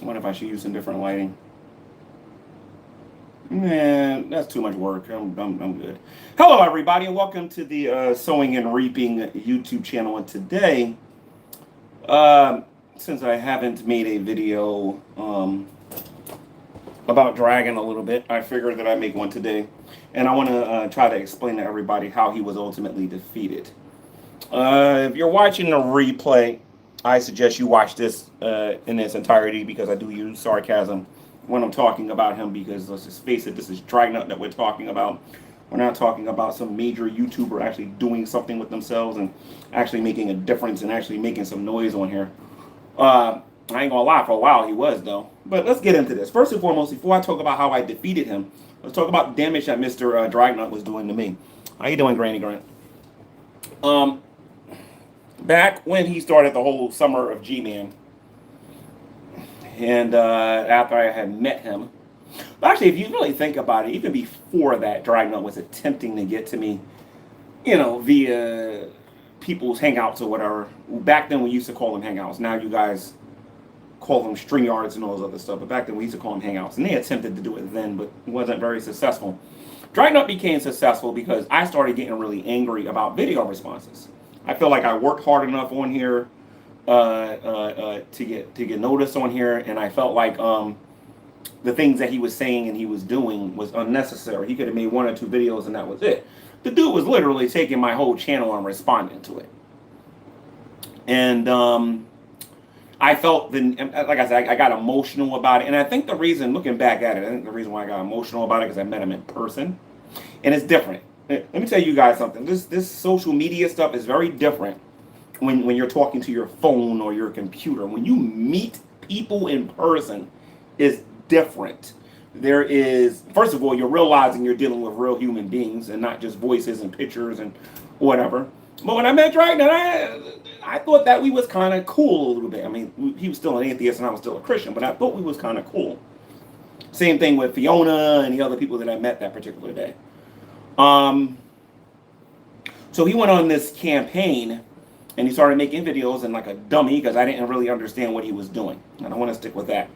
What if I should use some different lighting? Man, that's too much work. I'm good. Hello, everybody, and welcome to the Sowing and Reaping YouTube channel. And today, uh, since I haven't made a video about Dragon a little bit, I figured that I'd make one today. And I want to try to explain to everybody how he was ultimately defeated. If you're watching the replay, I suggest you watch this in its entirety because I do use sarcasm when I'm talking about him, because let's just face it, this is Dragnut that we're talking about. We're not talking about some major YouTuber actually doing something with themselves and actually making a difference and actually making some noise on here. I ain't gonna lie, for a while he was though. But let's get into this. First and foremost, before I talk about how I defeated him, let's talk about the damage that Mr. Dragnut was doing to me. How you doing, Granny Grant? Back when he started the whole summer of G-Man, and after I had met him, but actually, if you really think about it, even before that, Dragnut was attempting to get to me, via people's hangouts or whatever. Back then, we used to call them hangouts. Now you guys call them StreamYards and all those other stuff. But back then, we used to call them hangouts. And they attempted to do it then, but wasn't very successful. Dragnut became successful because I started getting really angry about video responses. I feel like I worked hard enough on here to get noticed on here, and I felt like the things that he was saying and he was doing was unnecessary. He could have made 1 or 2 videos and that was it. The dude was literally taking my whole channel and responding to it. And I felt, like I said, I got emotional about it. And I think the reason, looking back at it, I think the reason why I got emotional about it is because I met him in person. And it's different. Let me tell you guys something. This social media stuff is very different when you're talking to your phone or your computer. When you meet people in person, is different. There is, first of all, you're realizing you're dealing with real human beings and not just voices and pictures and whatever. But when I met Dragon, I thought that we was kind of cool a little bit. I mean, he was still an atheist and I was still a Christian, but I thought we was kind of cool. Same thing with Fiona and the other people that I met that particular day. So he went on this campaign and he started making videos and like a dummy, because I didn't really understand what he was doing. And I want to stick with that.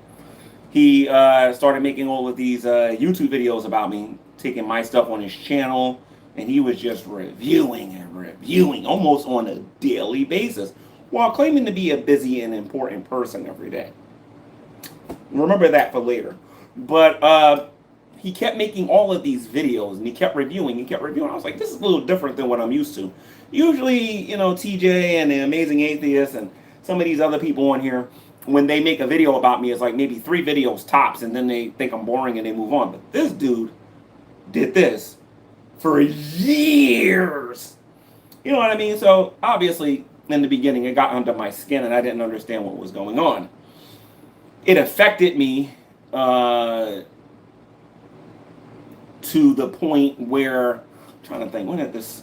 He started making all of these YouTube videos about me, taking my stuff on his channel, and he was just reviewing and reviewing almost on a daily basis while claiming to be a busy and important person every day. Remember that for later. But he kept making all of these videos and he kept reviewing. I was like, this is a little different than what I'm used to. Usually, TJ and the Amazing Atheist and some of these other people on here, when they make a video about me, it's like maybe 3 videos tops, and then they think I'm boring and they move on. But this dude did this for years. You know what I mean? So obviously, in the beginning, it got under my skin and I didn't understand what was going on. It affected me to the point where, I'm trying to think, when did this?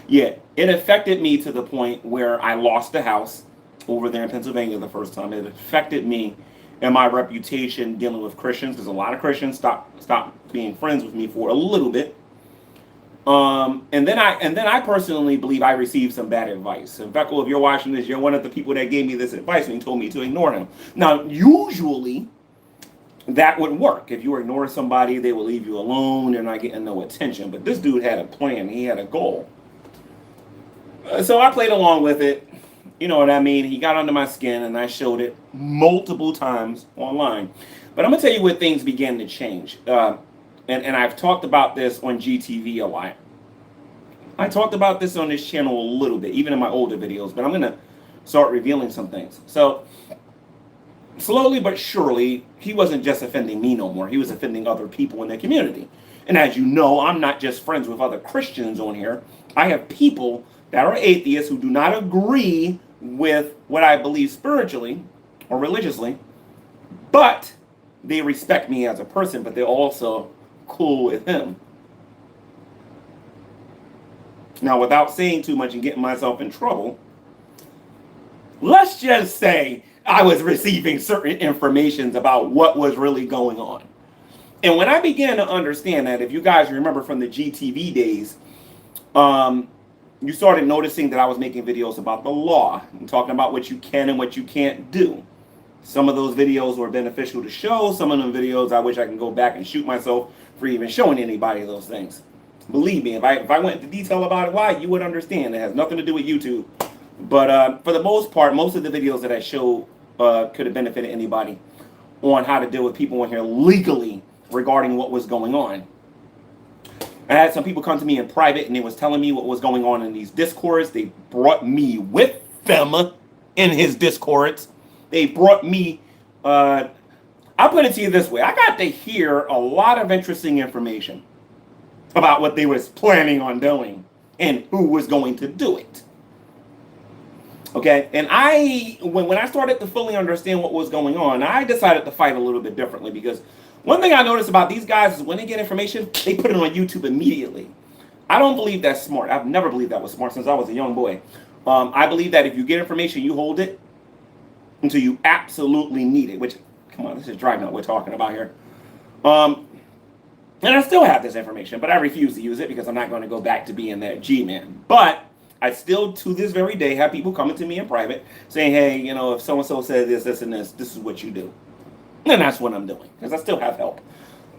Yeah, it affected me to the point where I lost the house over there in Pennsylvania the first time. It affected me and my reputation dealing with Christians, because a lot of Christians stopped being friends with me for a little bit. And then I personally believe I received some bad advice. In fact, if you're watching this, you're one of the people that gave me this advice when he told me to ignore him. Now, usually that would work. If you ignore somebody, they will leave you alone. They're not getting no attention. But this dude had a plan. He had a goal. So I played along with it. You know what I mean? He got under my skin, and I showed it multiple times online. But I'm going to tell you where things began to change. And I've talked about this on GTV a lot. I talked about this on this channel a little bit, even in my older videos. But I'm going to start revealing some things. So slowly but surely, he wasn't just offending me no more. He was offending other people in the community. And as you know, I'm not just friends with other Christians on here. I have people that are atheists who do not agree with what I believe spiritually or religiously, but they respect me as a person, but they're also cool with him. Now, without saying too much and getting myself in trouble, let's just say I was receiving certain informations about what was really going on. And when I began to understand that, if you guys remember from the GTV days, you started noticing that I was making videos about the law and talking about what you can and what you can't do. Some of those videos were beneficial to show. Some of them videos I wish I can go back and shoot myself for even showing anybody those things. Believe me, if I went into detail about it, why, you would understand. It has nothing to do with YouTube. But for the most part, most of the videos that I show could have benefited anybody on how to deal with people in here legally regarding what was going on. I had some people come to me in private and they was telling me what was going on in these discords. They brought me with them in his discords. They brought me, I'll put it to you this way. I got to hear a lot of interesting information about what they was planning on doing and who was going to do it. Okay, and when I started to fully understand what was going on, I decided to fight a little bit differently, because one thing I noticed about these guys is when they get information, they put it on YouTube immediately. I don't believe that's smart. I've never believed that was smart since I was a young boy. I believe that if you get information, you hold it until you absolutely need it, which, come on, this is Dragnet we're talking about here. And I still have this information, but I refuse to use it because I'm not going to go back to being that G-man. But I still, to this very day, have people coming to me in private saying, hey, you know, if so-and-so said this, this, and this is what you do. And that's what I'm doing, because I still have help.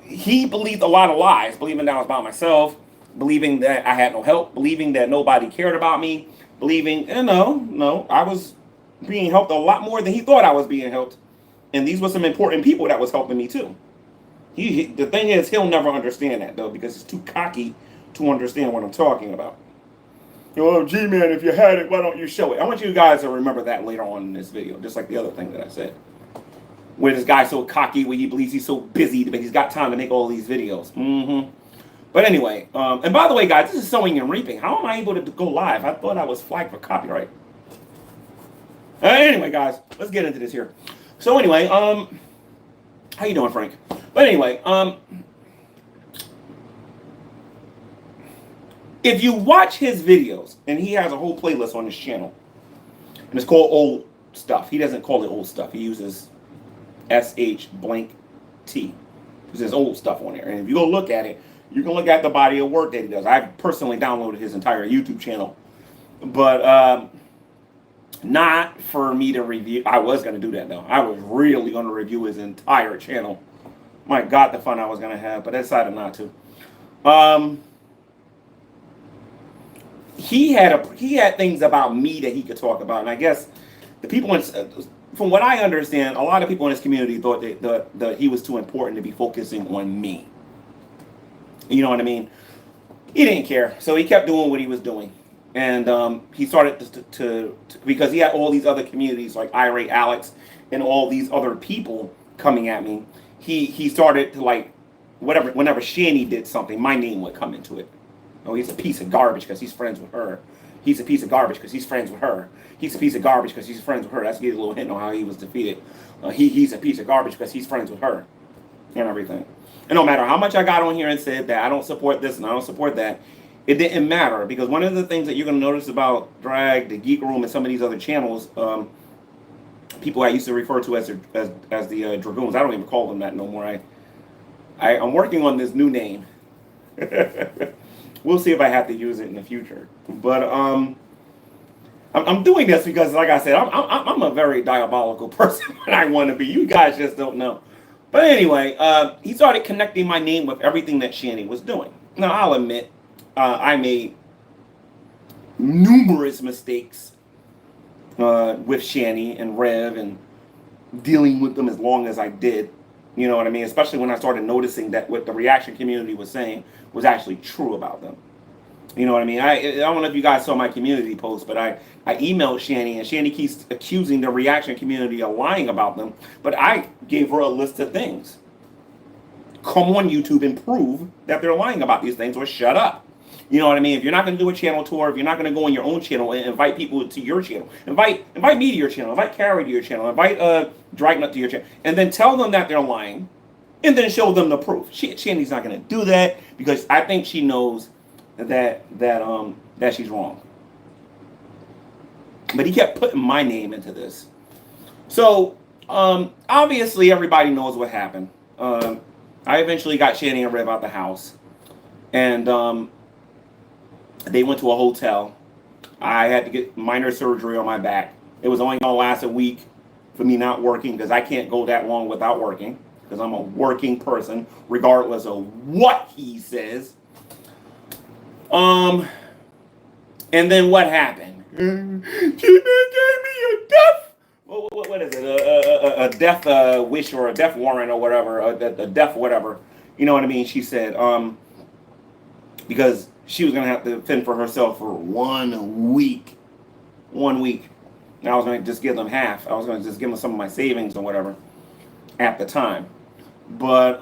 He believed a lot of lies, believing that I was by myself, believing that I had no help, believing that nobody cared about me, believing, no, I was being helped a lot more than he thought I was being helped. And these were some important people that was helping me too. The thing is, he'll never understand that, though, because he's too cocky to understand what I'm talking about. Oh, G-Man, if you had it, why don't you show it? I want you guys to remember that later on in this video, just like the other thing that I said. Where this guy's so cocky, where he believes he's so busy, but he's got time to make all these videos. But anyway, and by the way, guys, this is sowing and reaping. How am I able to go live? I thought I was flagged for copyright. Anyway, guys, let's get into this here. So anyway, how you doing, Frank? But anyway, if you watch his videos, and he has a whole playlist on his channel, and it's called Old Stuff. He doesn't call it old stuff. He uses SH blank T. It says old stuff on there. And if you go look at it, you can look at the body of work that he does. I personally downloaded his entire YouTube channel. But not for me to review. I was going to do that, though. I was really going to review his entire channel. My God, the fun I was going to have. But I decided not to. He had things about me that he could talk about. And I guess the people, from what I understand, a lot of people in his community thought that he was too important to be focusing on me. You know what I mean? He didn't care. So he kept doing what he was doing. And he started to because he had all these other communities like Irate Alex and all these other people coming at me. He started to, like, whenever Shani did something, my name would come into it. Oh, he's a piece of garbage because he's friends with her. He's a piece of garbage because he's friends with her. He's a piece of garbage because he's friends with her. That's getting a little hint on how he was defeated. He's a piece of garbage because he's friends with her and everything. And no matter how much I got on here and said that I don't support this and I don't support that, it didn't matter, because one of the things that you're going to notice about Drag, the Geek Room, and some of these other channels, people I used to refer to as the Dragoons. I don't even call them that no more. I'm working on this new name. We'll see if I have to use it in the future. But I'm doing this because, like I said, I'm a very diabolical person when I want to be. You guys just don't know. But anyway, he started connecting my name with everything that Shani was doing. Now, I'll admit, I made numerous mistakes with Shani and Rev and dealing with them as long as I did. You know what I mean? Especially when I started noticing that what the reaction community was saying was actually true about them. You know what I mean? I don't know if you guys saw my community post, but I emailed Shani, and Shani keeps accusing the reaction community of lying about them. But I gave her a list of things. Come on YouTube and prove that they're lying about these things, or shut up. You know what I mean? If you're not going to do a channel tour, if you're not going to go on your own channel and invite people to your channel, invite me to your channel, invite Carrie to your channel, invite Dragnut to your channel, and then tell them that they're lying, and then show them the proof. Shani's not going to do that because I think she knows that she's wrong. But he kept putting my name into this. So obviously everybody knows what happened. I eventually got Shani and Rev out the house, and they went to a hotel. I had to get minor surgery on my back. It was only going to last a week. for me not working, because I can't go that long without working, because I'm a working person, regardless of what he says. And then what happened? She gave me a death. What is it? A death wish or a death warrant or whatever. A death whatever. You know what I mean? She said because she was gonna have to fend for herself for 1 week. 1 week. And I was gonna just give them half. I was gonna just give them some of my savings or whatever at the time. But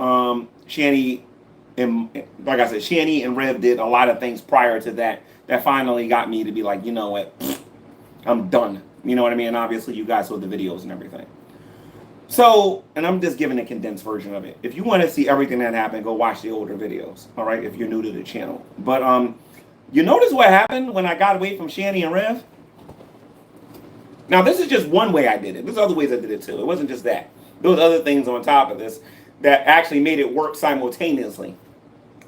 Shanny and like I said, Shanny and Rev did a lot of things prior to that finally got me to be like, you know what, I'm done. You know what I mean? And obviously you guys saw the videos and everything. So, and I'm just giving a condensed version of it. If you want to see everything that happened, go watch the older videos, all right, if you're new to the channel. But you notice what happened when I got away from Shanny and Rev? Now, this is just one way I did it. There's other ways I did it too. It wasn't just that. There was other things on top of this that actually made it work simultaneously,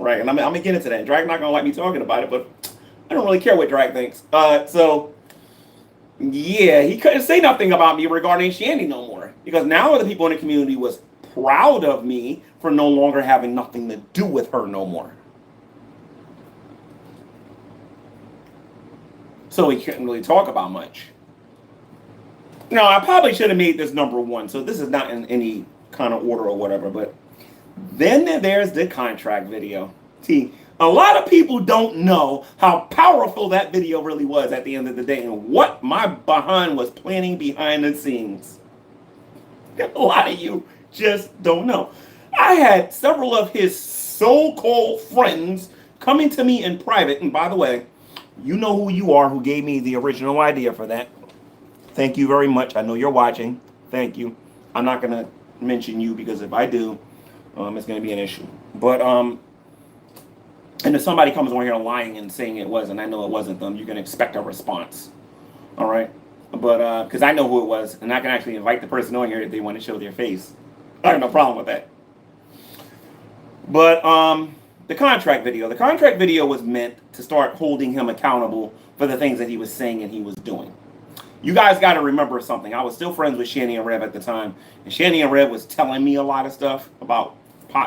right? And I'm going to get into that. Drag not going to like me talking about it, but I don't really care what Drag thinks. So, yeah, he couldn't say nothing about me regarding Shanny no more. Because now the people in the community was proud of me for no longer having nothing to do with her no more. So he couldn't really talk about much. Now, I probably should have made this number one. So this is not in any kind of order or whatever. But then there's the contract video. See, a lot of people don't know how powerful that video really was at the end of the day and what my behind was planning behind the scenes. A lot of you just don't know. I had several of his so-called friends coming to me in private. And by the way, you know who you are, who gave me the original idea for that. Thank you very much. I know you're watching. Thank you. I'm not going to mention you because if I do, it's going to be an issue. But, and if somebody comes on here lying and saying it wasn't, I know it wasn't them, you can expect a response. All right? But, because I know who it was, and I can actually invite the person on here if they want to show their face. I have no problem with that. But, the contract video was meant to start holding him accountable for the things that he was saying and he was doing. You guys got to remember something. I was still friends with Shanny and Rev at the time, and Shanny and Rev was telling me a lot of stuff about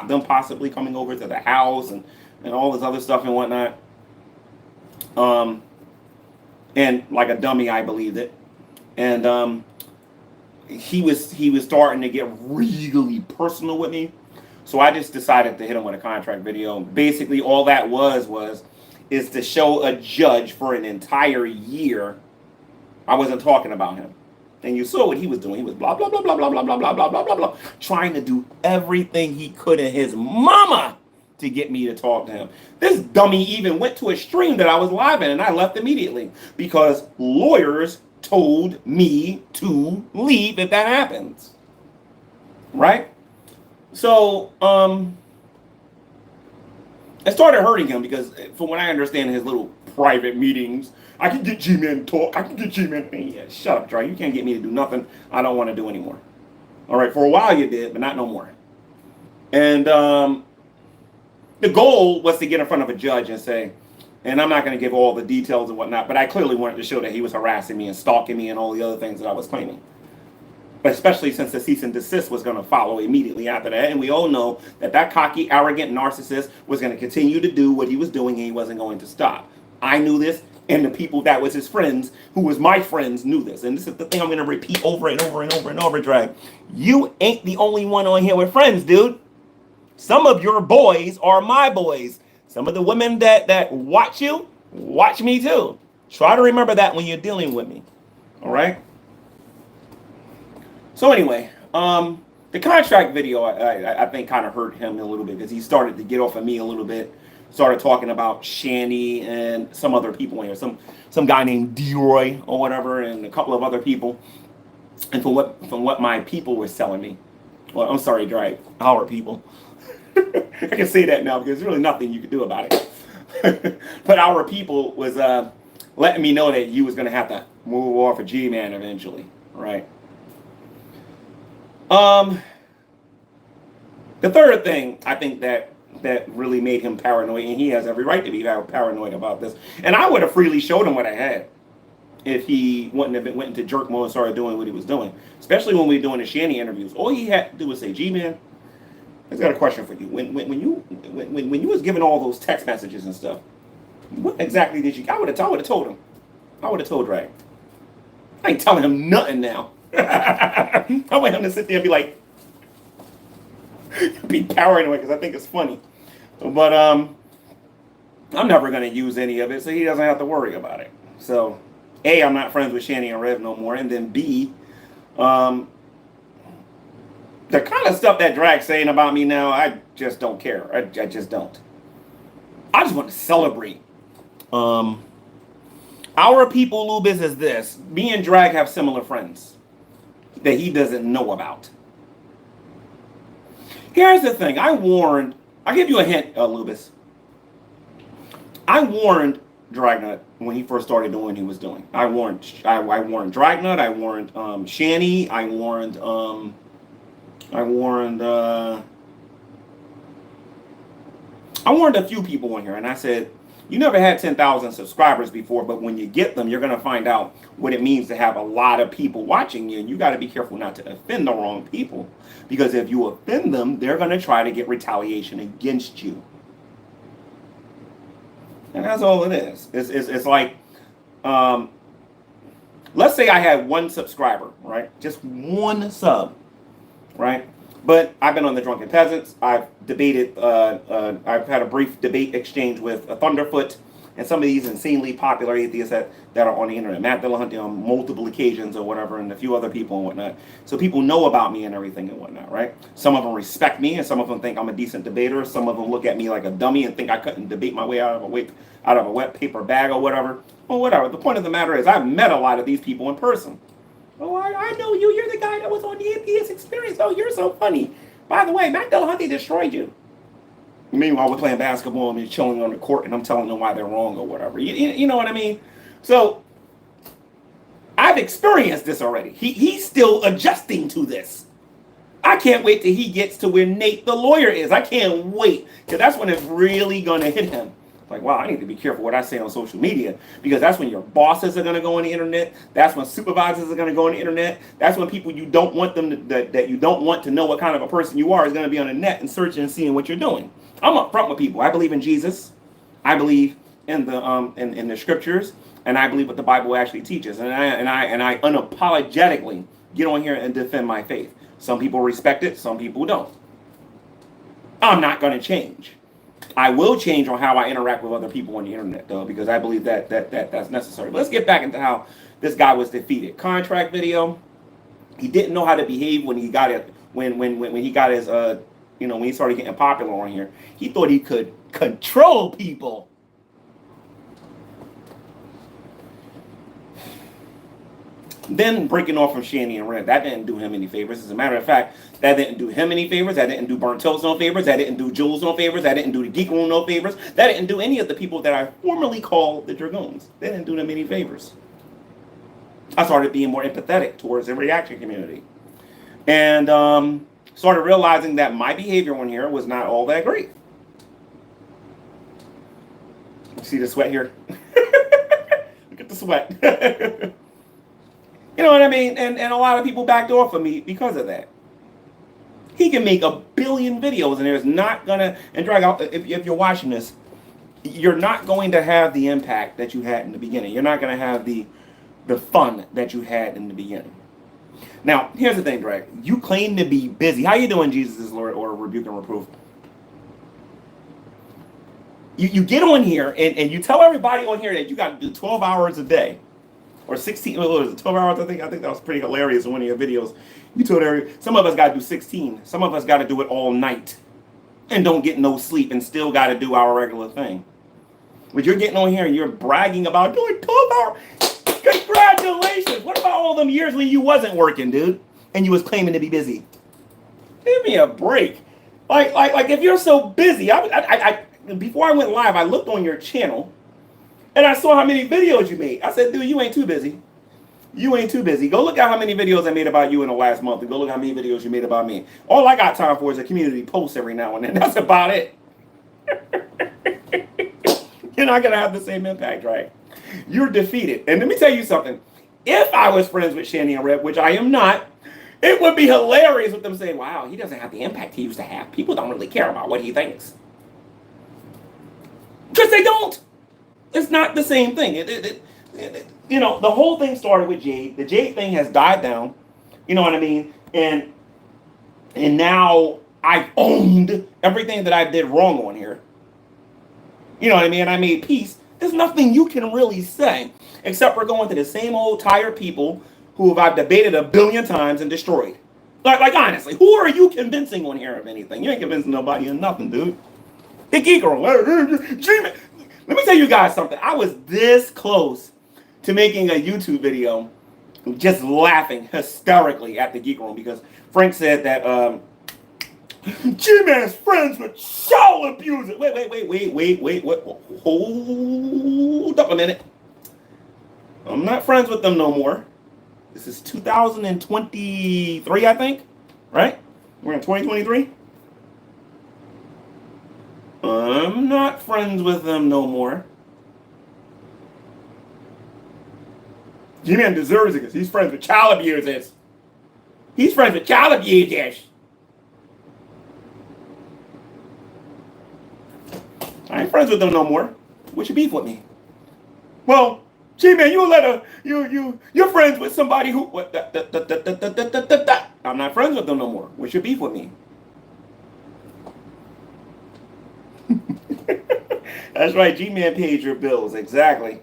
them possibly coming over to the house and all this other stuff and whatnot. And like a dummy, I believed it. And he was starting to get really personal with me. So I just decided to hit him with a contract video. Basically, all that is to show a judge for an entire year I wasn't talking about him. And you saw what he was doing. He was blah, blah, blah, blah, blah, blah, blah, blah, blah, blah, blah, blah, trying to do everything he could in his mama to get me to talk to him. This dummy even went to a stream that I was live in, and I left immediately because lawyers told me to leave if that happens. Right? So, it started hurting him because from what I understand his little private meetings, I can get G-Man to talk. I can get G-Man. Yeah, shut up, Dre. You can't get me to do nothing I don't want to do anymore. All right, for a while you did, but not no more. And the goal was to get in front of a judge and say, and I'm not going to give all the details and whatnot, but I clearly wanted to show that he was harassing me and stalking me and all the other things that I was claiming. But especially since the cease and desist was going to follow immediately after that. And we all know that cocky, arrogant narcissist was going to continue to do what he was doing and he wasn't going to stop. I knew this. And the people that was his friends, who was my friends, knew this. And this is the thing I'm going to repeat over and over and over and over, Drag. You ain't the only one on here with friends, dude. Some of your boys are my boys. Some of the women that watch you, watch me too. Try to remember that when you're dealing with me. All right? So anyway, the contract video, I think, kind of hurt him a little bit because he started to get off of me a little bit. Started talking about Shanny and some other people in here, some guy named D-Roy or whatever, and a couple of other people. And from what my people were telling me, well, I'm sorry, Drake, our people. I can say that now because there's really nothing you can do about it. But our people was letting me know that you was gonna have to move off of G-Man eventually, right? The third thing I think that really made him paranoid, and he has every right to be paranoid about this. And I would have freely showed him what I had. if he wouldn't have went into jerk mode and started doing what he was doing. Especially when we were doing the Shanny interviews. All he had to do was say, G-Man, I've got a question for you. When you was giving all those text messages and stuff, what exactly did you? I would have told him. I would have told Drag. I ain't telling him nothing now. I want him to sit there and be like, be paranoid because I think it's funny. But I'm never gonna use any of it, so he doesn't have to worry about it. So, A, I'm not friends with Shanny and Rev no more, and then B, the kind of stuff that Drag's saying about me now, I just don't care. I just don't. I just want to celebrate. Our people, Lubis, is this. Me and Drag have similar friends that he doesn't know about. Here's the thing. I'll give you a hint, Lubis. I warned Dragnut when he first started doing what he was doing. I warned Dragnut. I warned Shanny. I warned a few people in here, and I said, you never had 10,000 subscribers before, but when you get them, you're going to find out what it means to have a lot of people watching you, and you got to be careful not to offend the wrong people, because if you offend them, they're going to try to get retaliation against you. And that's all it is. It's like, let's say I had one subscriber, right? Just one sub, right? But I've been on the Drunken Peasants. I've debated, I've had a brief debate exchange with Thunderfoot and some of these insanely popular atheists that are on the internet. Matt Dillahunty on multiple occasions or whatever, and a few other people and whatnot. So people know about me and everything and whatnot, right? Some of them respect me, and some of them think I'm a decent debater. Some of them look at me like a dummy and think I couldn't debate my way out of a wet paper bag or whatever. Well, whatever. The point of the matter is I've met a lot of these people in person. Oh, I know you. You're the guy that was on the Atheist Experience. Oh, you're so funny. By the way, Matt Dillahunty destroyed you. Meanwhile, we're playing basketball and we're chilling on the court and I'm telling them why they're wrong or whatever. You know what I mean? So, I've experienced this already. He's still adjusting to this. I can't wait till he gets to where Nate the lawyer is. I can't wait. Because that's when it's really going to hit him. Like, wow, I need to be careful what I say on social media, because that's when your bosses are going to go on the internet. That's when supervisors are going to go on the internet. That's when people you don't want them to, that you don't want to know what kind of a person you are is going to be on the net and searching and seeing what you're doing. I'm upfront with people. I believe in Jesus. I believe in the in the scriptures, and I believe what the Bible actually teaches. And I unapologetically get on here and defend my faith. Some people respect it. Some people don't. I'm not going to change. I will change on how I interact with other people on the internet, though, because I believe that's necessary. But let's get back into how this guy was defeated. Contract video. He didn't know how to behave when he got it. When he got his when he started getting popular on here. He thought he could control people. Then breaking off from Shanny and Red, that didn't do him any favors. As a matter of fact, that didn't do him any favors. That didn't do Burnt Toast no favors. That didn't do Jules no favors. That didn't do the Geek Room no favors. That didn't do any of the people that I formerly called the Dragoons. They didn't do them any favors. I started being more empathetic towards the reaction community. And started realizing that my behavior on here was not all that great. See the sweat here? Look at the sweat. You know what I mean? And a lot of people backed off of me because of that. He can make a billion videos and there's not gonna, and drag out, if you're watching this, you're not going to have the impact that you had in the beginning. You're not gonna have the fun that you had in the beginning. Now, here's the thing, Drag. You claim to be busy. How you doing, Jesus is Lord, or rebuke and reproof? You get on here and you tell everybody on here that you got to do 12 hours a day. Or 16, what was it, 12 hours, I think that was pretty hilarious in one of your videos. You told some of us got to do 16. Some of us got to do it all night. And don't get no sleep and still got to do our regular thing. But you're getting on here and you're bragging about doing 12 hours. Congratulations. What about all them years when you wasn't working, dude? And you was claiming to be busy? Give me a break. Like if you're so busy, I before I went live, I looked on your channel. And I saw how many videos you made. I said, dude, you ain't too busy. You ain't too busy. Go look at how many videos I made about you in the last month. And go look how many videos you made about me. All I got time for is a community post every now and then. That's about it. You're not going to have the same impact, right? You're defeated. And let me tell you something. If I was friends with Shanny and Reb, which I am not, it would be hilarious with them saying, wow, he doesn't have the impact he used to have. People don't really care about what he thinks. Because they don't. It's not the same thing. You know, the whole thing started with Jade. The Jade thing has died down. You know what I mean? And now I've owned everything that I did wrong on here. You know what I mean? I made peace. There's nothing you can really say except for going to the same old tired people who I've debated 1 billion times and destroyed. Like honestly, who are you convincing on here of anything? You ain't convincing nobody of nothing, dude. The Geek Girl. Let me tell you guys something. I was this close to making a YouTube video just laughing hysterically at the Geek Room because Frank said that G-Man's friends with child abusers. Wait. Hold up a minute. I'm not friends with them no more. This is 2023, I think. Right? We're in 2023. I'm not friends with them no more. G-Man deserves it because he's friends with child abusers. He's friends with child abusers. I ain't friends with them no more. What's your beef with me? Well, G-Man, you're friends with somebody who. I'm not friends with them no more. What's your beef with me? That's right, G-Man paid your bills, exactly.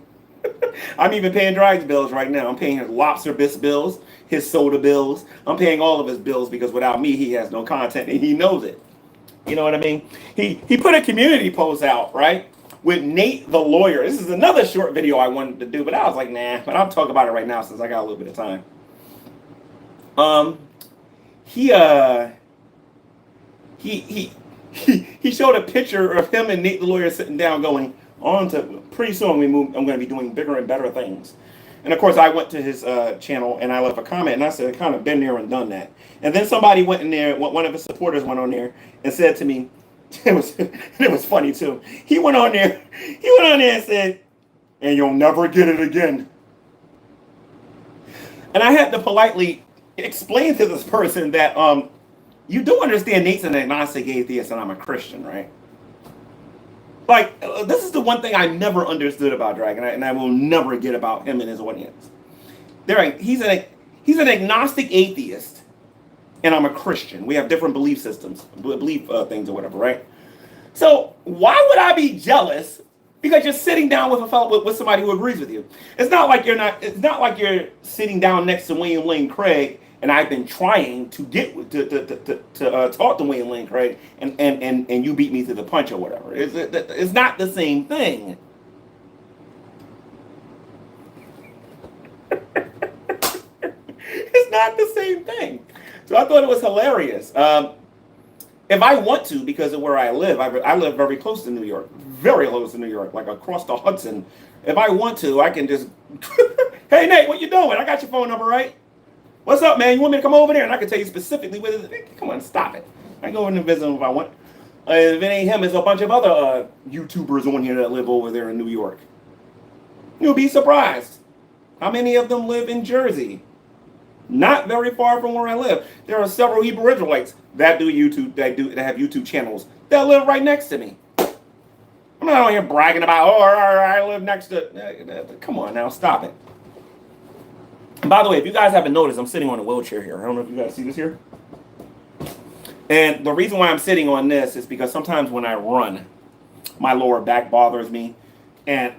I'm even paying Dragon's bills right now. I'm paying his lobster bisque bills, his soda bills. I'm paying all of his bills because without me, he has no content and he knows it. You know what I mean? He put a community post out, right? With Nate the lawyer. This is another short video I wanted to do, but I was like, nah, but I'll talk about it right now since I got a little bit of time. He showed a picture of him and Nate the lawyer sitting down going, on to pretty soon I'm going to be doing bigger and better things. And of course I went to his channel and I left a comment and I said, kind of been there and done that. And then somebody went in there, one of his supporters went on there and said to me, it was funny too. He went on there and said, and you'll never get it again. And I had to politely explain to this person that you do understand Nate's an agnostic atheist and I'm a Christian, right? Like, this is the one thing I never understood about Dragon, and I will never get about him and his audience. He's an agnostic atheist, and I'm a Christian. We have different belief systems, belief things or whatever, right? So why would I be jealous because you're sitting down with a fellow with somebody who agrees with you? It's not like you're sitting down next to William Lane Craig. And I've been trying to get to talk to William Lane Craig, and you beat me to the punch or whatever. It's not the same thing. It's not the same thing. So I thought it was hilarious. If I want to, because of where I live very close to New York, very close to New York, like across the Hudson. If I want to, I can just, hey Nate, what you doing? I got your phone number, right? What's up, man? You want me to come over there? And I can tell you specifically where it is. Come on, stop it. I can go in and visit him if I want. If it ain't him, there's a bunch of other YouTubers on here that live over there in New York. You'll be surprised. How many of them live in Jersey? Not very far from where I live. There are several Hebrew Israelites that do YouTube, that have YouTube channels that live right next to me. I'm not on here bragging about, oh, I live next to. Come on now, stop it. And by the way, if you guys haven't noticed, I'm sitting on a wheelchair here. I don't know if you guys see this here. And the reason why I'm sitting on this is because sometimes when I run, my lower back bothers me. And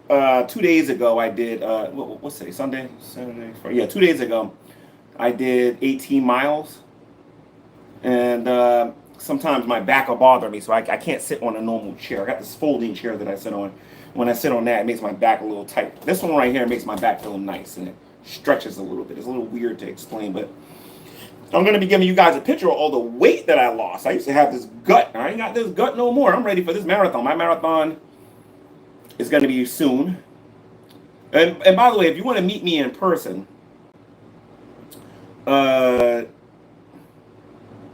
2 days ago, I did, what's today, Sunday? Saturday? Yeah, 2 days ago, I did 18 miles. And sometimes my back will bother me, so I can't sit on a normal chair. I got this folding chair that I sit on. When I sit on that, it makes my back a little tight. This one right here makes my back feel nice, and it stretches a little bit. It's a little weird to explain, but I'm going to be giving you guys a picture of all the weight that I lost. I used to have this gut. I ain't got this gut no more. I'm ready for this marathon. My marathon is going to be soon. And by the way, if you want to meet me in person, actually,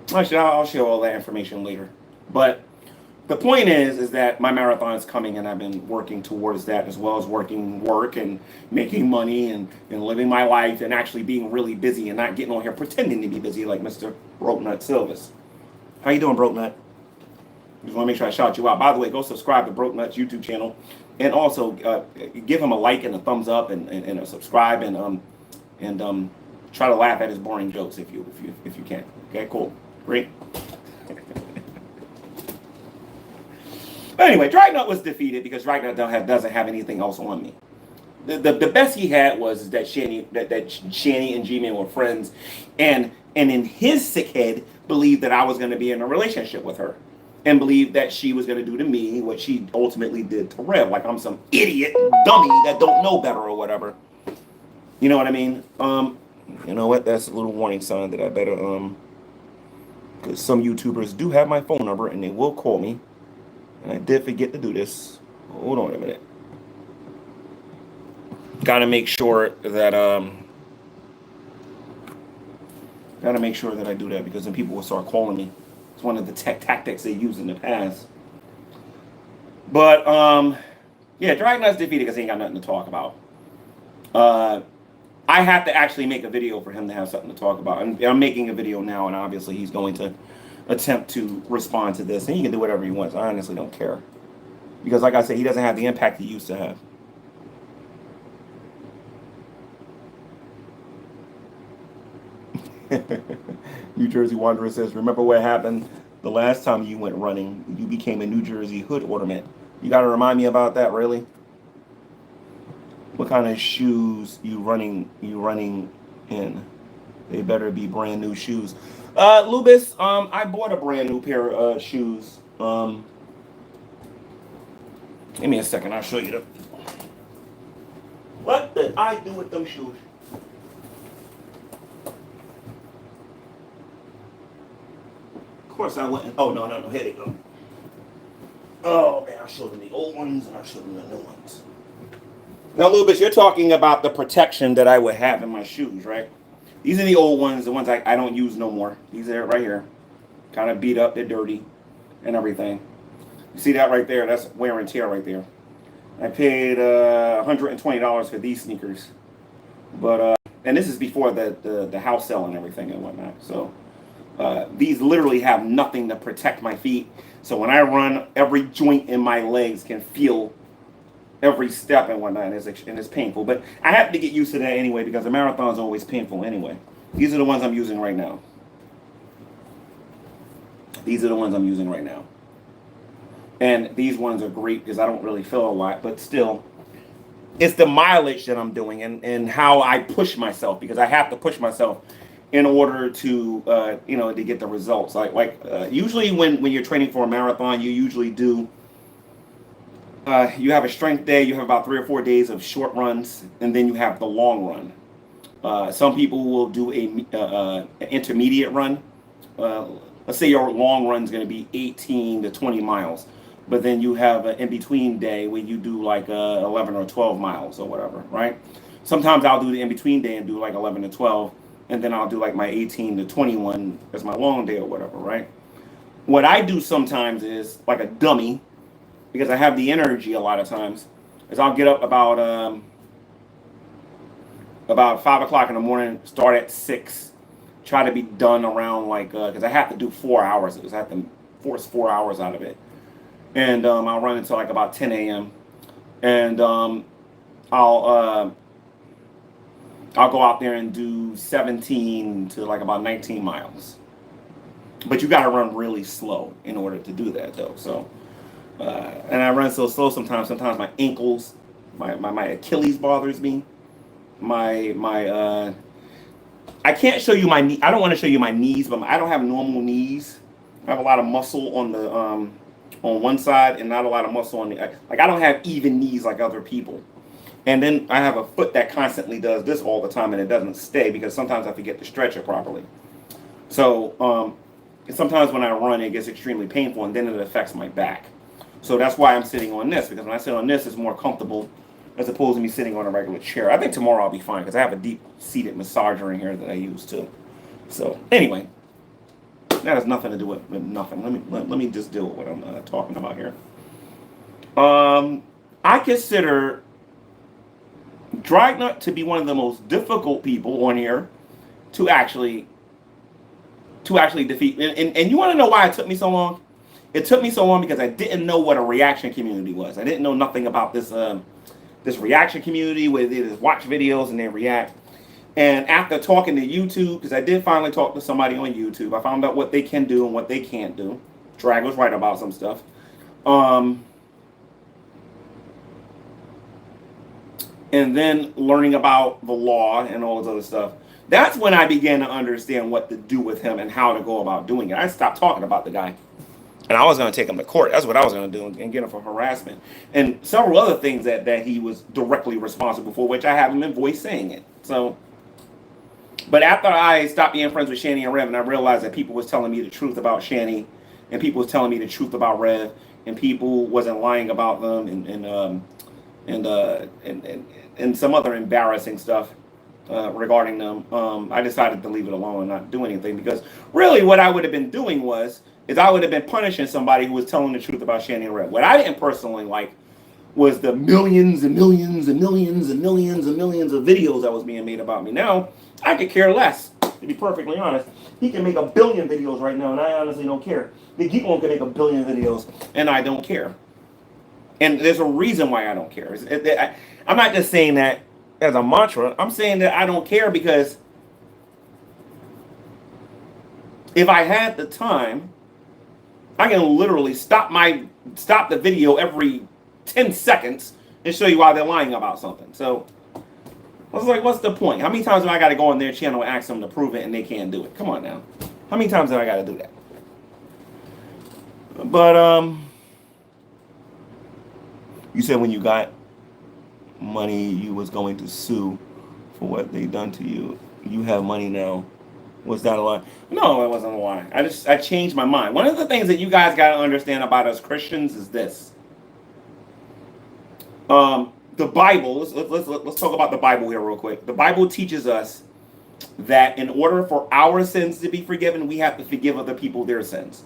I'll share all that information later. But the point is that my marathon is coming, and I've been working towards that, as well as work and making money and living my life and actually being really busy and not getting on here pretending to be busy like Mr. Brokenut Silvis. How you doing, Brokenut? Just want to make sure I shout you out. By the way, go subscribe to Brokenut's YouTube channel, and also give him a like and a thumbs up and a subscribe and try to laugh at his boring jokes if you can. Okay, cool, great. But anyway, Dragnut was defeated because Dragnut doesn't have anything else on me. The best he had was that Shanny and G-Man were friends, and in his sick head believed that I was going to be in a relationship with her, and believed that she was going to do to me what she ultimately did to Rev, like I'm some idiot dummy that don't know better or whatever. You know what I mean? You know what? That's a little warning sign that I better because some YouTubers do have my phone number and they will call me. And I did forget to do this. Hold on a minute. Gotta make sure that I do that, because then people will start calling me. It's one of the tactics they used in the past. But yeah, Dragnut's defeated because he ain't got nothing to talk about. I have to actually make a video for him to have something to talk about. I'm making a video now, and obviously he's going to attempt to respond to this, and he can do whatever he wants. I honestly don't care, because like I said, he doesn't have the impact he used to have. New Jersey Wanderer says, remember what happened the last time you went running? You became a New Jersey hood ornament. You got to remind me about that, really? What kind of shoes you running in? They better be brand new shoes. Lubis, I bought a brand new pair of shoes. Give me a second, I'll show you them. What did I do with those shoes? Of course I went, oh no, here they go. Oh man, I showed them the old ones and I showed them the new ones. Now, Lubis, you're talking about the protection that I would have in my shoes, right? These are the old ones, the ones I don't use no more. These are right here. Kind of beat up, they're dirty and everything. You see that right there? That's wear and tear right there. I paid $120 for these sneakers. But, and this is before the house sale and everything and whatnot. So, these literally have nothing to protect my feet. So when I run, every joint in my legs can feel every step and whatnot, and it's painful. But I have to get used to that anyway, because the marathon's always painful anyway. These are the ones I'm using right now. And these ones are great because I don't really feel a lot, but still, it's the mileage that I'm doing and how I push myself, because I have to push myself in order to, to get the results. Usually when you're training for a marathon, you usually do, you have a strength day, you have about 3 or 4 days of short runs, and then you have the long run. Some people will do an intermediate run. Let's say your long run is going to be 18 to 20 miles, but then you have an in-between day where you do like 11 or 12 miles or whatever, right? Sometimes I'll do the in-between day and do like 11 to 12, and then I'll do like my 18 to 21 as my long day or whatever, right? What I do sometimes is, like a dummy, because I have the energy a lot of times, is I'll get up about 5 o'clock in the morning, start at 6, try to be done around because I have to do 4 hours. I have to force 4 hours out of it. And I'll run until like about 10 a.m. And I'll go out there and do 17 to like about 19 miles. But you got to run really slow in order to do that, though. So, and I run so slow sometimes. Sometimes my ankles, my Achilles bothers me. I can't show you my knee. I don't want to show you my knees, but I don't have normal knees. I have a lot of muscle on the on one side and not a lot of muscle on the I don't have even knees like other people. And then I have a foot that constantly does this all the time, and it doesn't stay because sometimes I forget to stretch it properly. So sometimes when I run, it gets extremely painful, and then it affects my back. So that's why I'm sitting on this, because when I sit on this, it's more comfortable as opposed to me sitting on a regular chair. I think tomorrow I'll be fine because I have a deep-seated massager in here that I use too. So anyway, That has nothing to do with nothing. Let me just deal with what I'm talking about here. I consider Dragnut to be one of the most difficult people on here to actually defeat. And you want to know why it took me so long? It took me so long because I didn't know what a reaction community was. I didn't know nothing about this this reaction community where they just watch videos and they react. And after talking to YouTube, because I did finally talk to somebody on YouTube, I found out what they can do and what they can't do. Drag was right about some stuff. And then learning about the law and all this other stuff. That's when I began to understand what to do with him and how to go about doing it. I stopped talking about the guy. And I was going to take him to court. That's what I was going to do and get him for harassment. And several other things that he was directly responsible for, which I haven't been voice saying it. So, but after I stopped being friends with Shanny and Rev, and I realized that people was telling me the truth about Shanny, and people was telling me the truth about Rev, and people wasn't lying about them, and some other embarrassing stuff regarding them, I decided to leave it alone and not do anything, because really what I would have been doing is I would have been punishing somebody who was telling the truth about Shanny and Rev. What I didn't personally like was the millions and millions and millions and millions and millions of videos that was being made about me. Now, I could care less, to be perfectly honest. He can make 1 billion videos right now, and I honestly don't care. The Geek One can make 1 billion videos, and I don't care. And there's a reason why I don't care. I'm not just saying that as a mantra. I'm saying that I don't care because if I had the time, I can literally stop the video every 10 seconds and show you why they're lying about something. So I was like, what's the point? How many times have I got to go on their channel and ask them to prove it and they can't do it? Come on now. How many times have I got to do that? But you said when you got money, you was going to sue for what they done to you. You have money now. Was that a lie? No, it wasn't a lie. I changed my mind. One of the things that you guys got to understand about us Christians is this. The Bible, let's talk about the Bible here real quick. The Bible teaches us that in order for our sins to be forgiven, we have to forgive other people their sins.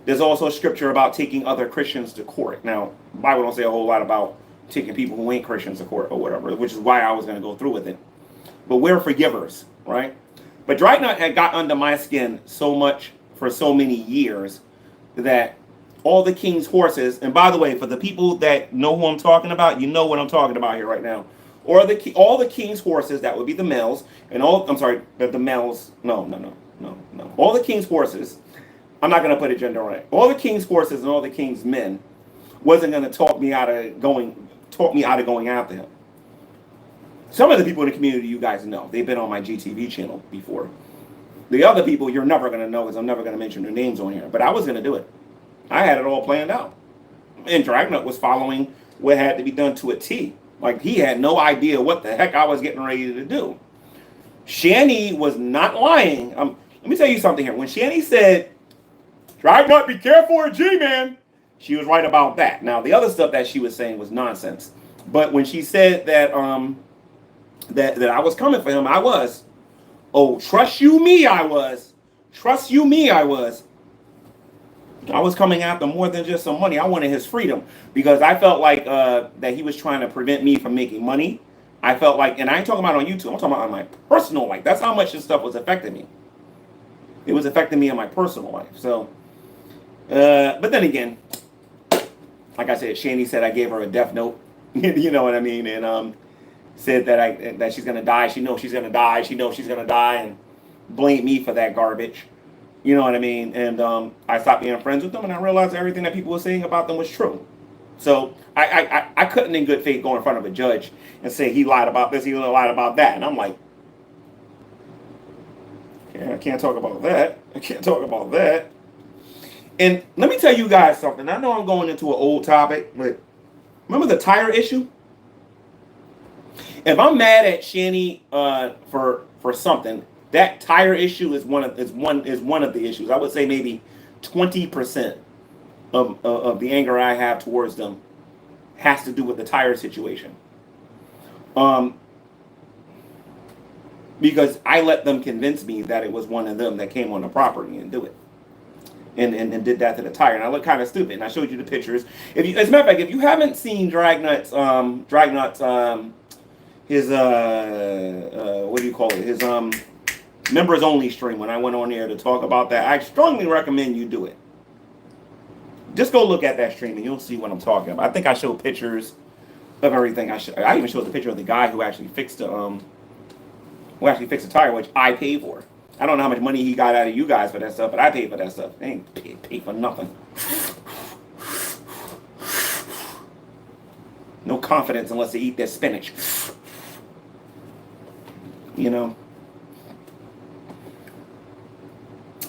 There's also scripture about taking other Christians to court. Now, the Bible don't say a whole lot about taking people who ain't Christians to court or whatever, which is why I was going to go through with it. But we're forgivers, right? But Dragnut had got under my skin so much for so many years that all the king's horses, and by the way, for the people that know who I'm talking about, you know what I'm talking about here right now. Or all the king's horses, that would be the males, and all, I'm sorry, the males, no. All the king's horses, I'm not going to put a gender on it. All the king's horses and all the king's men wasn't going to talk me out of going after him. Some of the people in the community, you guys know. They've been on my GTV channel before. The other people, you're never going to know because I'm never going to mention their names on here. But I was going to do it. I had it all planned out. And Dragnut was following what had to be done to a T. Like, he had no idea what the heck I was getting ready to do. Shanny was not lying. Let me tell you something here. When Shanny said, Dragnut, be careful of G-Man, she was right about that. Now, the other stuff that she was saying was nonsense. But when she said that that I was coming for him, I was. Oh, trust you me, I was. Trust you me, I was. I was coming after more than just some money. I wanted his freedom because I felt like that he was trying to prevent me from making money. I felt like, and I ain't talking about on YouTube, I'm talking about on my personal life. That's how much this stuff was affecting me. It was affecting me in my personal life. So, but then again, like I said, Shanny said I gave her a death note. You know what I mean? And said that she's gonna die. She knows she's gonna die. She knows she's gonna die, and blame me for that garbage. You know what I mean? And I stopped being friends with them, and I realized everything that people were saying about them was true. So I couldn't, in good faith, go in front of a judge and say he lied about this, he lied about that, and I'm like, I can't talk about that. I can't talk about that. And let me tell you guys something. I know I'm going into an old topic, but remember the tire issue? If I'm mad at Shanny for something, that tire issue is one of the issues. I would say maybe 20% of the anger I have towards them has to do with the tire situation. Because I let them convince me that it was one of them that came on the property and do it. and did that to the tire, and I looked kind of stupid. And I showed you the pictures. If you, as a matter of fact, if you haven't seen Dragnut's his what do you call it? His members only stream, when I went on there to talk about that, I strongly recommend you do it. Just go look at that stream and you'll see what I'm talking about. I think I showed pictures of everything. I even showed the picture of the guy who actually fixed the tire, which I paid for. I don't know how much money he got out of you guys for that stuff, but I paid for that stuff. They ain't paid for nothing. No confidence unless they eat their spinach. You know.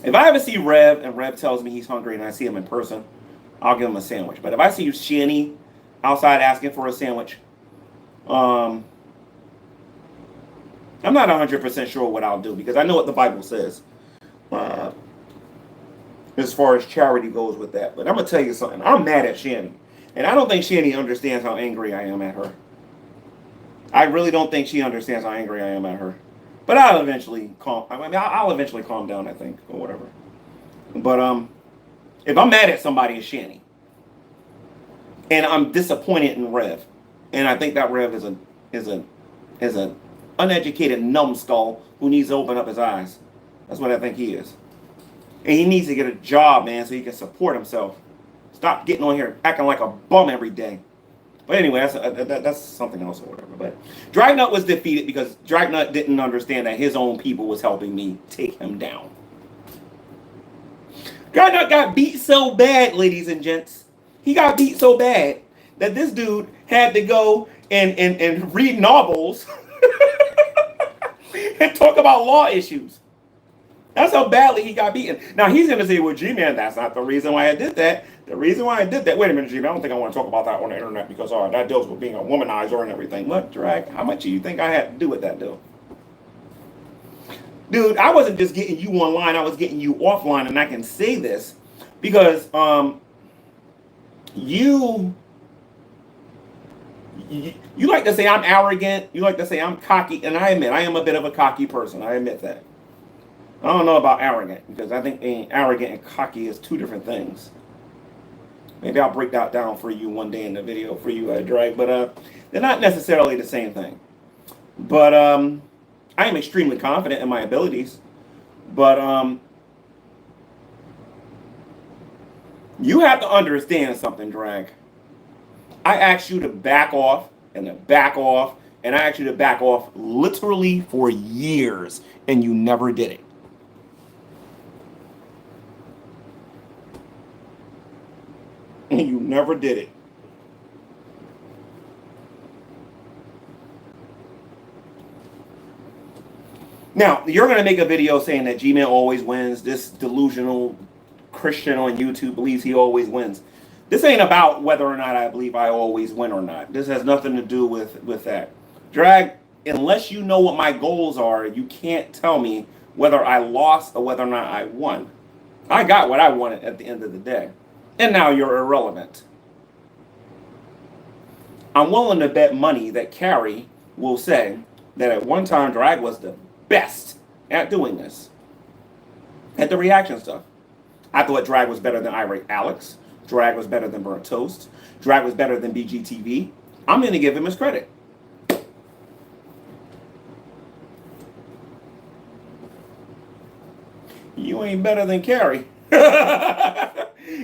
If I ever see Rev and Rev tells me he's hungry and I see him in person, I'll give him a sandwich. But if I see Shanny outside asking for a sandwich, I'm not 100% sure what I'll do, because I know what the Bible says as far as charity goes with that. But I'm going to tell you something. I'm mad at Shanny. And I don't think Shanny understands how angry I am at her. I really don't think she understands how angry I am at her. But I'll eventually calm down, I think, or whatever. But if I'm mad at somebody, it's Shanny. And I'm disappointed in Rev. And I think that Rev is a uneducated numbskull who needs to open up his eyes. That's what I think he is. And he needs to get a job, man, so he can support himself. Stop getting on here acting like a bum every day. But anyway, that's something else or whatever. But Dragnut was defeated because Dragnut didn't understand that his own people was helping me take him down. Dragnut got beat so bad, ladies and gents. He got beat so bad that this dude had to go and read novels and talk about law issues. That's how badly he got beaten. Now he's going to say, well, G-Man, that's not the reason why I did that. The reason why I did that, wait a minute, G-Man, I don't think I want to talk about that on the internet because that deals with being a womanizer and everything. Look, Drag, how much do you think I had to do with that deal? Dude, I wasn't just getting you online, I was getting you offline, and I can say this because you like to say I'm arrogant, you like to say I'm cocky, and I admit I am a bit of a cocky person. I admit that. I don't know about arrogant, because I think being arrogant and cocky is two different things. Maybe I'll break that down for you one day in the video for you, Drag, but they're not necessarily the same thing. But I am extremely confident in my abilities, but you have to understand something, Drag. I asked you to back off and to back off, and I asked you to back off literally for years, and you never did it. And you never did it. Now, you're going to make a video saying that G-Man always wins. This delusional Christian on YouTube believes he always wins. This ain't about whether or not I believe I always win or not. This has nothing to do with that. Drag, unless you know what my goals are, you can't tell me whether I lost or whether or not I won. I got what I wanted at the end of the day. And now you're irrelevant. I'm willing to bet money that Carrie will say that at one time Drag was the best at doing this. At the reaction stuff. I thought Drag was better than Irate Alex. Drag was better than Burnt Toast. Drag was better than BGTV. I'm going to give him his credit. You ain't better than Carrie.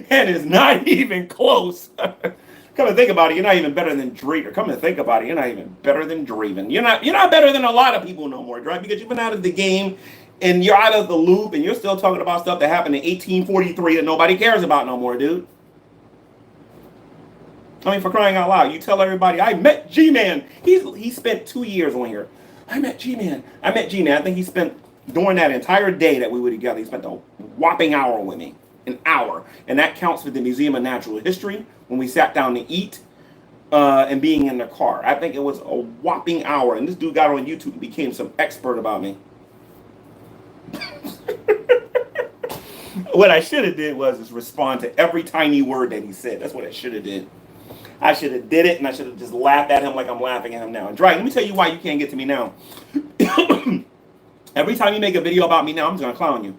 And it's not even close. Come to think about it, you're not even better than Draven. Come to think about it, you're not even better than Draven. You're not better than a lot of people no more, right? Because you've been out of the game and you're out of the loop and you're still talking about stuff that happened in 1843 that nobody cares about no more, dude. I mean, for crying out loud, you tell everybody, I met G-Man. He spent 2 years on here. I met G-Man. I think he spent, during that entire day that we were together, he spent a whopping hour with me. An hour. And that counts for the Museum of Natural History when we sat down to eat and being in the car. I think it was a whopping hour. And this dude got on YouTube and became some expert about me. What I should have did was respond to every tiny word that he said. That's what I should have did. I should have did it, and I should have just laughed at him like I'm laughing at him now. And Dry, let me tell you why you can't get to me now. Every time you make a video about me now, I'm just going to clown you.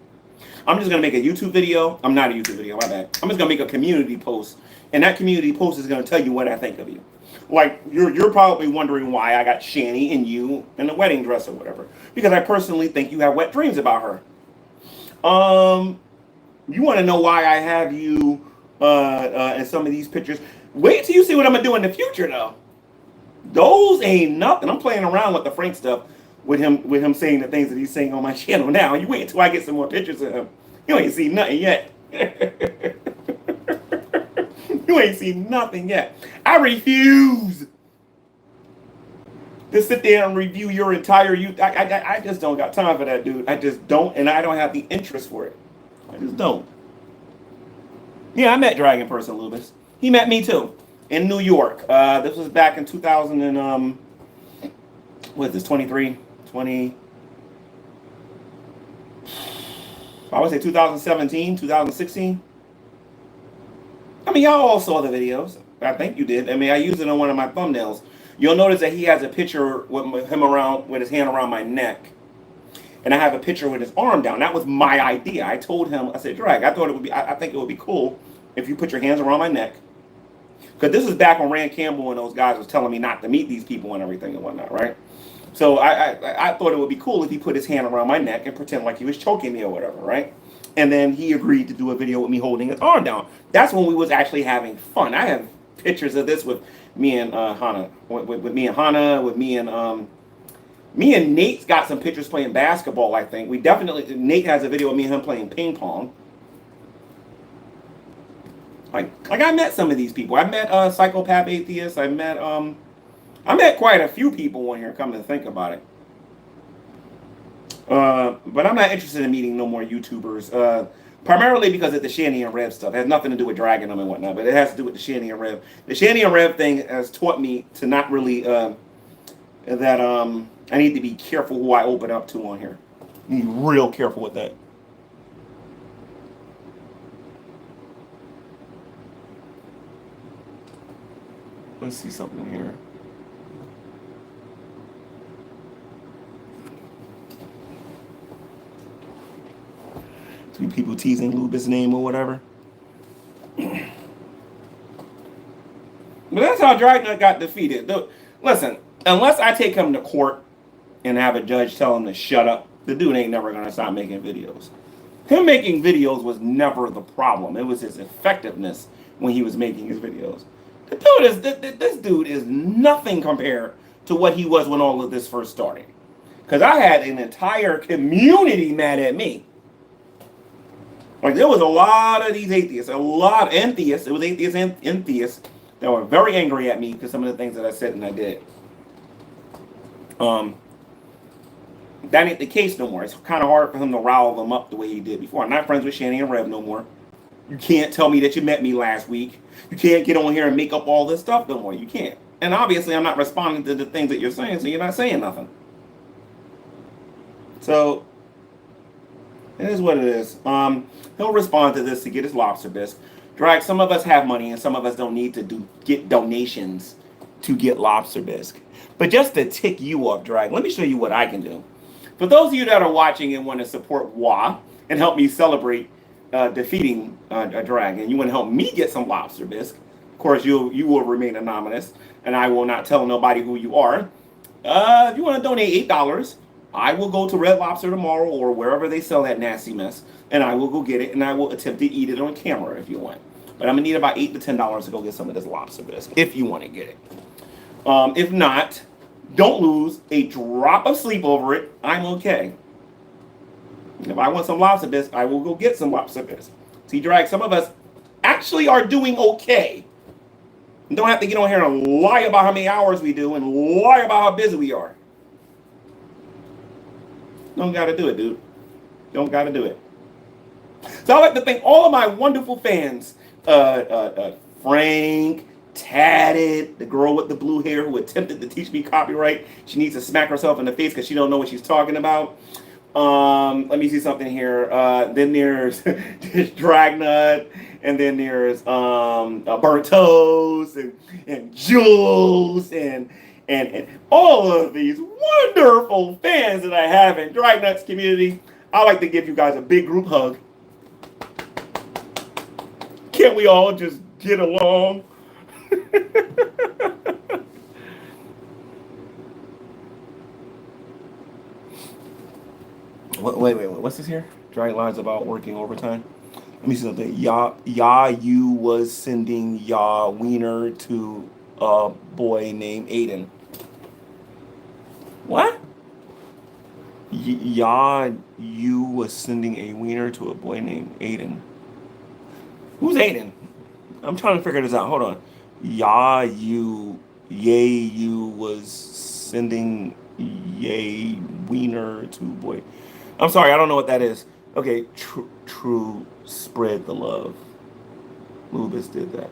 I'm just gonna make a YouTube video. I'm not a YouTube video, my bad. I'm just gonna make a community post, and that community post is gonna tell you what I think of you. Like you're probably wondering why I got Shani and you in a wedding dress or whatever, because I personally think you have wet dreams about her. You want to know why I have you in some of these pictures? Wait till you see what I'm gonna do in the future, though. Those ain't nothing. I'm playing around with the Frank stuff with him saying the things that he's saying on my channel now. You wait until I get some more pictures of him. You ain't seen nothing yet. You ain't seen nothing yet. I refuse to sit there and review your entire youth. I just don't got time for that, dude. I just don't, and I don't have the interest for it. I just don't. Yeah, I met Drag in person, Lubis. He met me too in New York. This was back in 2000 and what is this? 23, 20. I would say 2017, 2016. I mean, y'all all saw the videos. I think you did. I mean, I used it on one of my thumbnails. You'll notice that he has a picture with him around with his hand around my neck, and I have a picture with his arm down. That was my idea. I told him, I said, Drag, I thought it would be. I think it would be cool if you put your hands around my neck, because this is back when Rand Campbell and those guys was telling me not to meet these people and everything and whatnot, right? So I thought it would be cool if he put his hand around my neck and pretend like he was choking me or whatever, right? And then he agreed to do a video with me holding his arm down. That's when we was actually having fun. I have pictures of this with me and Hannah, with me and Hannah, with me and Nate's got some pictures playing basketball. I think Nate has a video of me and him playing ping pong. Like I met some of these people. I met Psychopath Atheist. I met quite a few people on here. Come to think about it. But I'm not interested in meeting no more YouTubers. Primarily because of the Shani and Rev stuff. It has nothing to do with dragging them and whatnot, but it has to do with the Shani and Rev. The Shani and Rev thing has taught me to not really I need to be careful who I open up to on here. Be real careful with that. Let's see something here. Two people teasing Lubis' name or whatever. But that's how Dragnut got defeated. Listen, unless I take him to court and have a judge tell him to shut up, the dude ain't never going to stop making videos. Him making videos was never the problem. It was his effectiveness when he was making his videos. This dude is nothing compared to what he was when all of this first started. Because I had an entire community mad at me. Like, there was a lot of these atheists, a lot of atheists. It was atheists and theists that were very angry at me because some of the things that I said and I did. That ain't the case no more. It's kind of hard for him to rile them up the way he did before. I'm not friends with Shani and Rev no more. You can't tell me that you met me last week. You can't get on here and make up all this stuff no more. You can't. And obviously, I'm not responding to the things that you're saying, so you're not saying nothing. So, it is what it is. He'll respond to this to get his lobster bisque. Drag, some of us have money and some of us don't need to get donations to get lobster bisque. But just to tick you off, Drag, let me show you what I can do. For those of you that are watching and want to support WA and help me celebrate defeating a Drag, and you want to help me get some lobster bisque, of course you will remain anonymous and I will not tell nobody who you are. If you want to donate $8, I will go to Red Lobster tomorrow or wherever they sell that nasty mess, and I will go get it, and I will attempt to eat it on camera if you want. But I'm going to need about $8 to $10 to go get some of this lobster bisque if you want to get it. If not, don't lose a drop of sleep over it. I'm okay. If I want some lobster bisque, I will go get some lobster bisque. See, Drag, some of us actually are doing okay. You don't have to get on here and lie about how many hours we do and lie about how busy we are. Don't got to do it, dude. Don't got to do it. So I'd like to thank all of my wonderful fans. Frank, Tatted, the girl with the blue hair who attempted to teach me copyright. She needs to smack herself in the face because she don't know what she's talking about. Let me see something here. Then there's Dragnut, and then there's Burnt Toast and Jules and all of these wonderful fans that I have in Dragnut's community. I like to give you guys a big group hug can't we all just get along? Wait. What's this here? Drawing lines about working overtime. Let me see something. You was sending Ya Wiener to a boy named Aiden. What? You was sending a wiener to a boy named Aiden. Who's Aiden? I'm trying to figure this out. Hold on. You was sending yay wiener to boy. I'm sorry, I don't know what that is. Okay, true, spread the love. Lubis did that.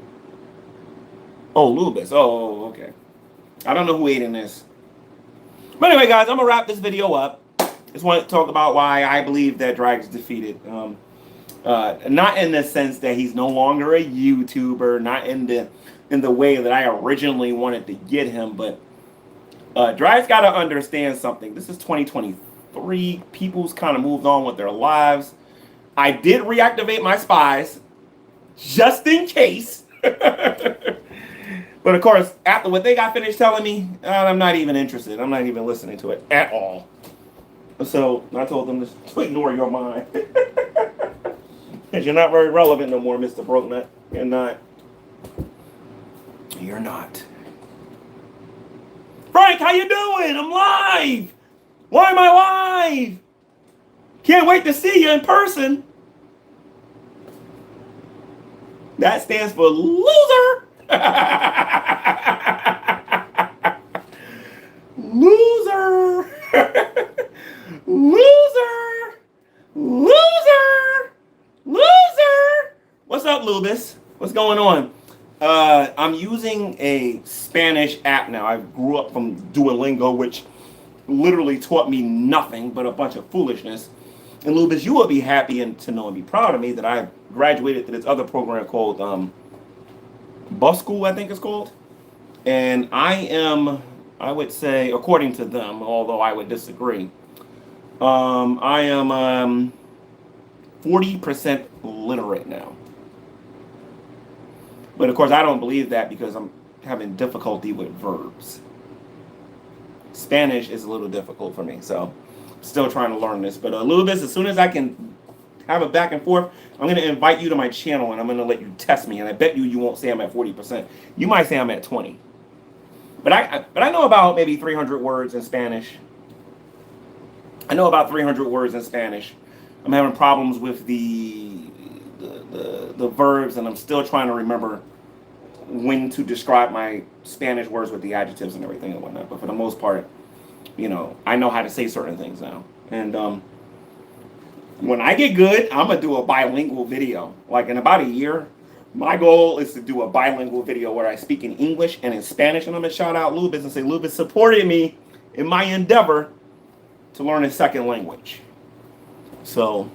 Oh, Lubis. Oh, okay. I don't know who Aiden is. But anyway, guys, I'm going to wrap this video up. Just want to talk about why I believe that Drag's defeated. Not in the sense that he's no longer a YouTuber, not in the way that I originally wanted to get him, but Drag's got to understand something. This is 2023. People's kind of moved on with their lives. I did reactivate my spies, just in case. But of course, after what they got finished telling me, I'm not even interested. I'm not even listening to it at all. So I told them to ignore your mind. Because you're not very relevant no more, Mr. Brokenut. You're not. You're not. Frank, how you doing? I'm live. Why am I live? Can't wait to see you in person. That stands for loser. Loser. Loser. Loser. Loser. What's up, Lubis? What's going on? I'm using a Spanish app now. I grew up from Duolingo, which literally taught me nothing but a bunch of foolishness. And Lubis, you will be happy to know and be proud of me that I graduated to this other program called Bus School, I think it's called. And I would say, according to them, although I would disagree, I am 40% literate now. But of course, I don't believe that because I'm having difficulty with verbs. Spanish is a little difficult for me, so I'm still trying to learn this. But Lubis, as soon as I can have a back and forth, I'm going to invite you to my channel and I'm going to let you test me. And I bet you won't say I'm at 40%. You might say I'm at 20. But I know about maybe 300 words in Spanish. I know about 300 words in Spanish. I'm having problems with the verbs, and I'm still trying to remember when to describe my Spanish words with the adjectives and everything and whatnot. But for the most part, you know, I know how to say certain things now. And when I get good, I'm going to do a bilingual video. Like in about a year, my goal is to do a bilingual video where I speak in English and in Spanish. And I'm going to shout out Lubis and say, Lubis supported me in my endeavor to learn a second language. So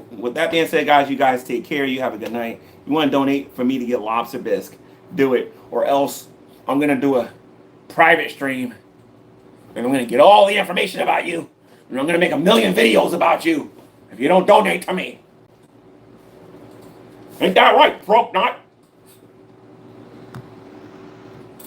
with that being said, guys, you guys take care. You have a good night. You want to donate for me to get lobster bisque, do it. Or else I'm going to do a private stream. And I'm going to get all the information about you. And I'm going to make 1 million videos about you if you don't donate to me. Ain't that right, broke nut?